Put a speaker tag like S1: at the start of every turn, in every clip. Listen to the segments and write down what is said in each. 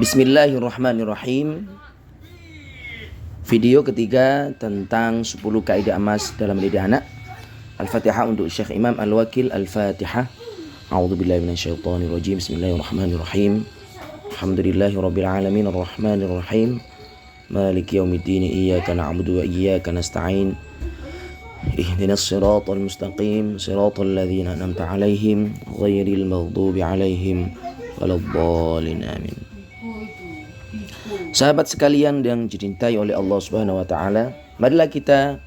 S1: Bismillahirrahmanirrahim. Video ketiga tentang 10 kaidah emas dalam mendidik anak. Al-Fatihah untuk Syekh Imam Al-Wakil. Al-Fatihah. A'udzubillahi minasyaitonirrajim. Bismillahirrahmanirrahim. Alhamdulillahirabbil alamin arrahmanirrahim. Maliki yaumiddin. Iyyaka na'budu wa iyyaka nasta'in. Ihdinas siratal mustaqim. Siratal ladzina an'amta 'alaihim ghairil maghdubi 'alaihim waladdallin. Amin. Sahabat sekalian yang dicintai oleh Allah Subhanahu wa taala, marilah kita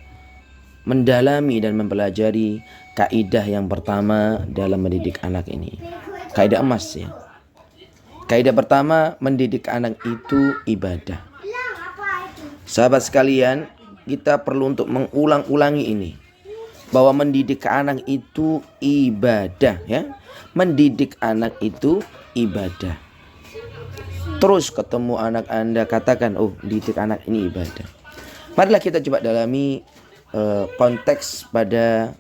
S1: mendalami dan mempelajari kaidah yang pertama dalam mendidik anak ini. Kaidah emas ya. Kaidah pertama, mendidik anak itu ibadah. Sahabat sekalian, kita perlu untuk mengulang-ulangi ini, bahwa mendidik anak itu ibadah ya. Mendidik anak itu ibadah. Terus ketemu anak Anda, katakan, oh, didik anak ini ibadah. Marilah kita coba dalami konteks pada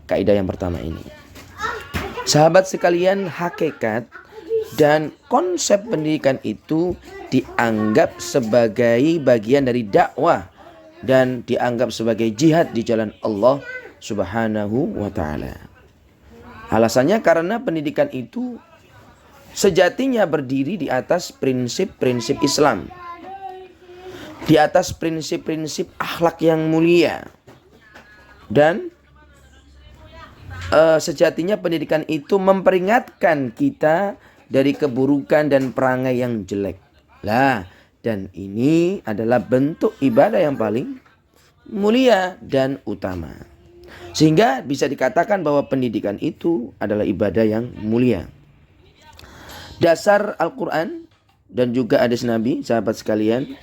S1: kaidah yang pertama ini. Sahabat sekalian, hakikat dan konsep pendidikan itu dianggap sebagai bagian dari dakwah dan dianggap sebagai jihad di jalan Allah Subhanahu wa taala. Alasannya karena pendidikan itu sejatinya berdiri di atas prinsip-prinsip Islam, di atas prinsip-prinsip akhlak yang mulia, dan sejatinya pendidikan itu memperingatkan kita dari keburukan dan perangai yang jelek. Dan ini adalah bentuk ibadah yang paling mulia dan utama, sehingga bisa dikatakan bahwa pendidikan itu adalah ibadah yang mulia. Dasar Al-Quran dan juga hadis Nabi, sahabat sekalian,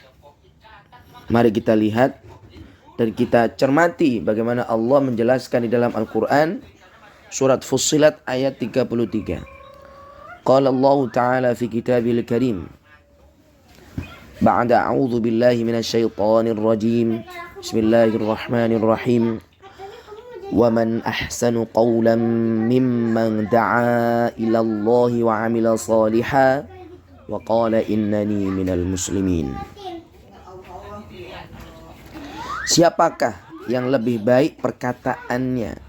S1: mari kita lihat dan kita cermati bagaimana Allah menjelaskan di dalam Al-Quran, surat Fussilat ayat 33. Qala Allah Ta'ala fi kitabil karim, ba'da a'udzu billahi minasyaitonir rajim. Bismillahirrahmanirrahim. وَمَنْ أَحْسَنُ قَوْلًا مِّمَّنْ دَعَا إِلَى اللَّهِ وَعَمِلَ صَالِحًا وَقَالَ إِنَّنِي مِنَ الْمُسْلِمِينَ. Siapakah yang lebih baik perkataannya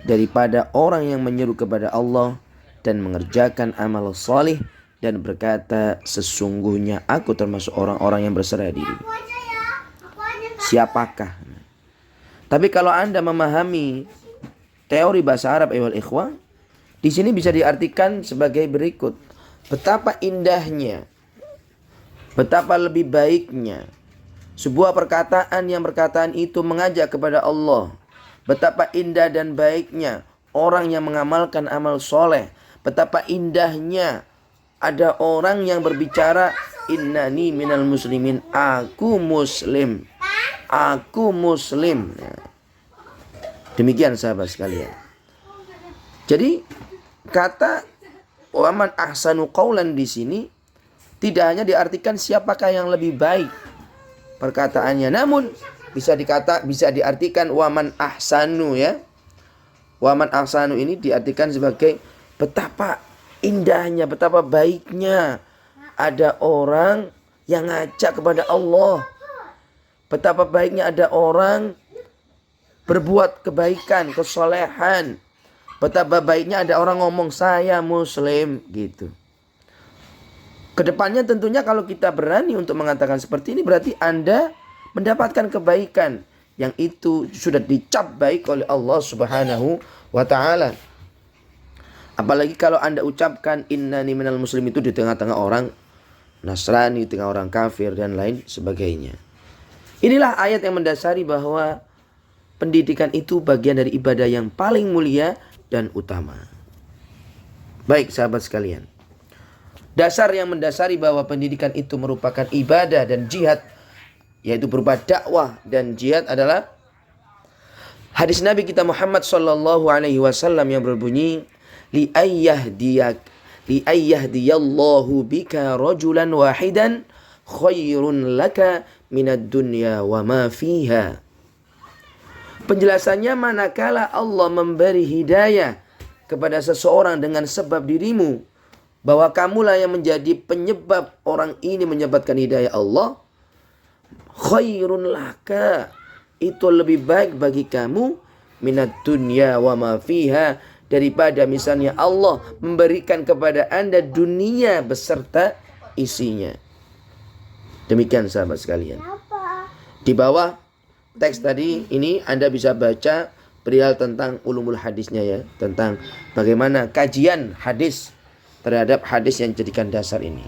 S1: daripada orang yang menyeru kepada Allah dan mengerjakan amal salih dan berkata, sesungguhnya aku termasuk orang-orang yang berserah diri. Siapakah? Tapi kalau Anda memahami teori bahasa Arab wal ikhwah, di sini bisa diartikan sebagai berikut. Betapa indahnya, betapa lebih baiknya sebuah perkataan yang perkataan itu mengajak kepada Allah. Betapa indah dan baiknya orang yang mengamalkan amal soleh. Betapa indahnya ada orang yang berbicara, innani minal muslimin, aku muslim. Aku muslim. Demikian sahabat sekalian. Jadi kata waman ahsanu qaulan di sini tidak hanya diartikan siapakah yang lebih baik perkataannya, namun bisa diartikan waman ahsanu ya. Waman ahsanu ini diartikan sebagai betapa indahnya, betapa baiknya ada orang yang ngajak kepada Allah. Betapa baiknya ada orang berbuat kebaikan, kesolehan. Betapa baiknya ada orang ngomong saya muslim gitu. Kedepannya tentunya kalau kita berani untuk mengatakan seperti ini, berarti Anda mendapatkan kebaikan yang itu sudah dicap baik oleh Allah Subhanahu wa taala. Apalagi kalau Anda ucapkan innani minal muslim itu di tengah-tengah orang Nasrani, di tengah orang kafir dan lain sebagainya. Inilah ayat yang mendasari bahwa pendidikan itu bagian dari ibadah yang paling mulia dan utama. Baik sahabat sekalian, dasar yang mendasari bahwa pendidikan itu merupakan ibadah dan jihad, yaitu berupa dakwah dan jihad, adalah hadis Nabi kita Muhammad sallallahu alaihi wasallam yang berbunyi, li ayyahdiyallahu bika rajulan wahidan khairun laka minad dunya wa ma fiha. Penjelasannya, manakala Allah memberi hidayah kepada seseorang dengan sebab dirimu bahwa kamulah yang menjadi penyebab orang ini mendapatkan hidayah Allah, khairun laka, itu lebih baik bagi kamu minat dunya wa ma fiha, daripada misalnya Allah memberikan kepada Anda dunia beserta isinya. Demikian sahabat sekalian. Di bawah teks tadi ini Anda bisa baca perihal tentang ulumul hadisnya ya, tentang bagaimana kajian hadis terhadap hadis yang dijadikan dasar ini.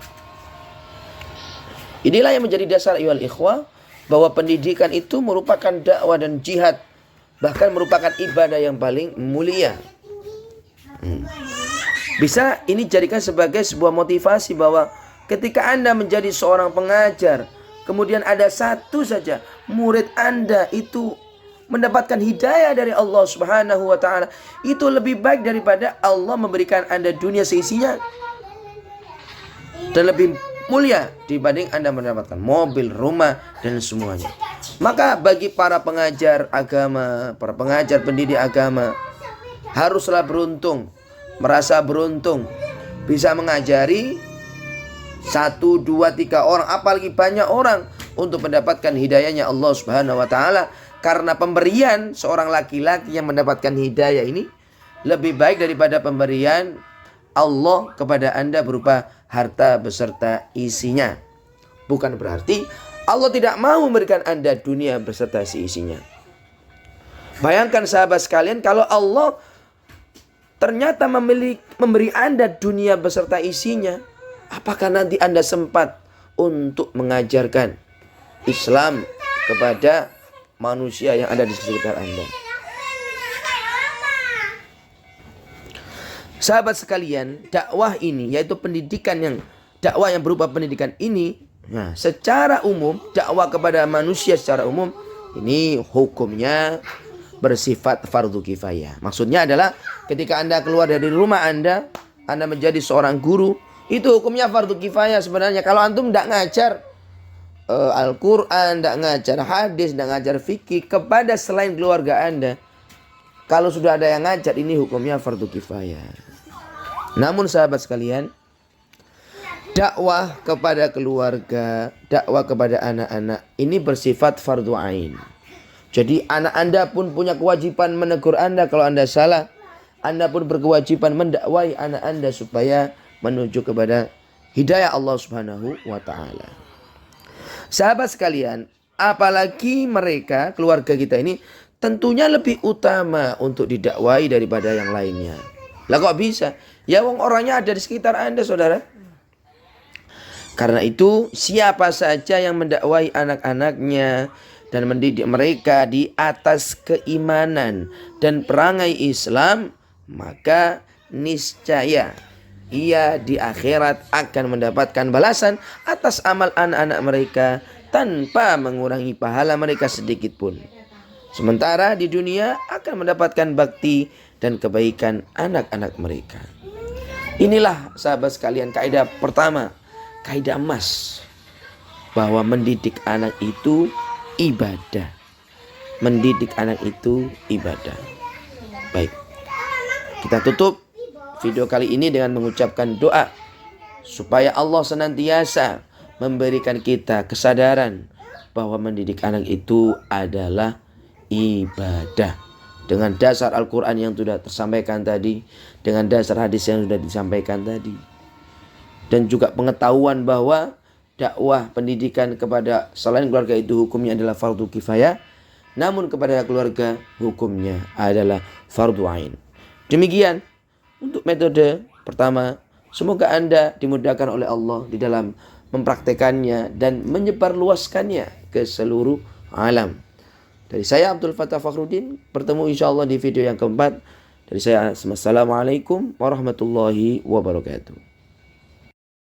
S1: Inilah yang menjadi dasar ayyuhal ikhwah, bahwa pendidikan itu merupakan dakwah dan jihad, bahkan merupakan ibadah yang paling mulia. Bisa ini jadikan sebagai sebuah motivasi bahwa ketika Anda menjadi seorang pengajar, kemudian ada satu saja murid Anda itu mendapatkan hidayah dari Allah Subhanahu wa ta'ala, itu lebih baik daripada Allah memberikan Anda dunia seisinya, dan lebih mulia dibanding Anda mendapatkan mobil, rumah, dan semuanya. Maka bagi para pengajar agama, para pengajar pendidik agama, haruslah beruntung, merasa beruntung bisa mengajari 1, 2, 3 orang, apalagi banyak orang, untuk mendapatkan hidayahnya Allah Subhanahu wa ta'ala. Karena pemberian seorang laki-laki yang mendapatkan hidayah ini lebih baik daripada pemberian Allah kepada Anda berupa harta beserta isinya. Bukan berarti Allah tidak mau memberikan Anda dunia beserta isinya. Bayangkan sahabat sekalian, kalau Allah ternyata memberi Anda dunia beserta isinya, apakah nanti Anda sempat untuk mengajarkan Islam kepada manusia yang ada di sekitar Anda? Sahabat sekalian, dakwah ini, yaitu dakwah yang berupa pendidikan ini, nah, secara umum, dakwah kepada manusia secara umum, ini hukumnya bersifat fardu kifayah. Maksudnya adalah ketika Anda keluar dari rumah Anda menjadi seorang guru, itu hukumnya fardu kifayah sebenarnya. Kalau antum tidak ngajar Al-Quran, tidak ngajar hadis, tidak ngajar fikih kepada selain keluarga Anda, kalau sudah ada yang ngajar, ini hukumnya fardu kifayah. Namun sahabat sekalian, dakwah kepada keluarga, dakwah kepada anak-anak, ini bersifat fardu ain. Jadi anak Anda pun punya kewajiban menegur Anda kalau Anda salah. Anda pun berkewajiban mendakwai anak Anda supaya menuju kepada hidayah Allah Subhanahu wa ta'ala. Sahabat sekalian, apalagi mereka, keluarga kita ini, tentunya lebih utama untuk didakwai daripada yang lainnya. Lah kok bisa? Ya wong orangnya ada di sekitar Anda, saudara. Karena itu, siapa saja yang mendakwai anak-anaknya dan mendidik mereka di atas keimanan dan perangai Islam, maka niscaya ia di akhirat akan mendapatkan balasan atas amal anak-anak mereka tanpa mengurangi pahala mereka sedikit pun. Sementara di dunia akan mendapatkan bakti dan kebaikan anak-anak mereka. Inilah sahabat sekalian kaidah pertama, kaidah emas, bahwa mendidik anak itu ibadah. Mendidik anak itu ibadah. Baik, kita tutup video kali ini dengan mengucapkan doa supaya Allah senantiasa memberikan kita kesadaran bahwa mendidik anak itu adalah ibadah. Dengan dasar Al-Quran yang sudah tersampaikan tadi, dengan dasar hadis yang sudah disampaikan tadi, dan juga pengetahuan bahwa dakwah pendidikan kepada selain keluarga itu hukumnya adalah fardu kifayah, namun kepada keluarga hukumnya adalah fardu ain. Demikian untuk metode pertama. Semoga Anda dimudahkan oleh Allah di dalam mempraktekannya dan menyebarluaskannya ke seluruh alam. Dari saya Abdul Fattah Fakhruddin, bertemu insyaAllah di video yang keempat. Dari saya, Assalamualaikum warahmatullahi wabarakatuh.